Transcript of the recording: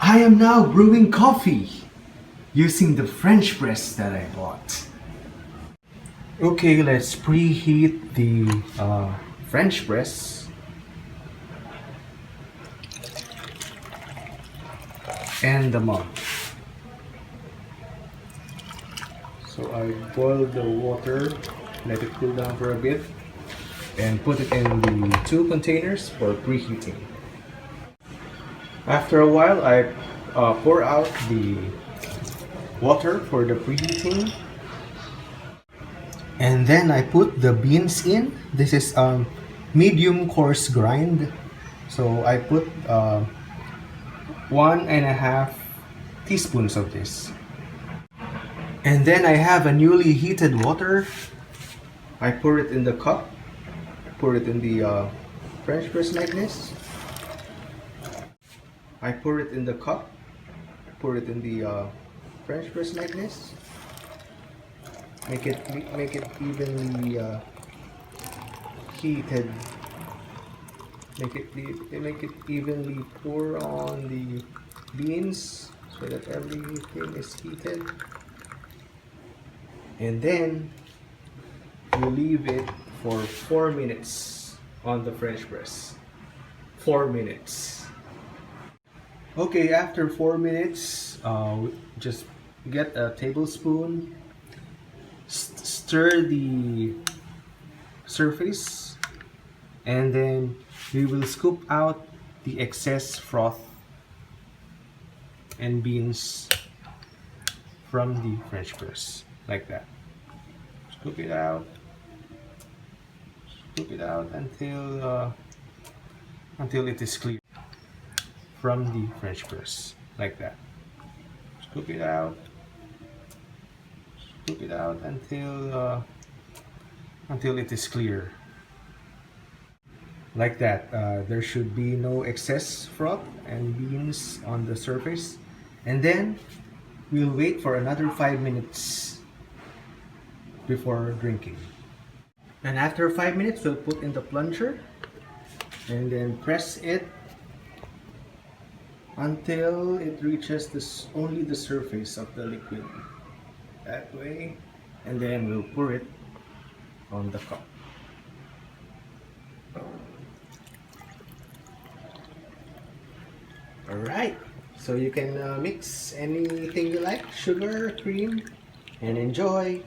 I am now brewing coffee using the French press that I bought. Okay, let's preheat the French press and the mug. So I boil the water, let it cool down for a bit, and put it in the two containers for preheating. After a while, I pour out the water for the preheating, and then I put the beans in. This is medium coarse grind, so I put 1.5 teaspoons of this. And then I have a newly heated water. I pour it in the cup, pour it in the French press like this. I pour it in the cup, pour it in the French press like this. Make it evenly heated. Make it evenly pour on the beans so that everything is heated. And then you leave it for 4 minutes on the French press. 4 minutes. Okay, after 4 minutes, just get a tablespoon, stir the surface, and then we will scoop out the excess froth and beans from the French press, like that. Scoop it out until it is clear from the French press, like that. Scoop it out until it is clear, like that. There should be no excess froth and beans on the surface, and then we'll wait for another 5 minutes before drinking. And after 5 minutes, we'll put in the plunger and then press it until it reaches only the surface of the liquid, that way, and then we'll pour it on the cup. Alright, so you can mix anything you like, sugar, cream, and enjoy.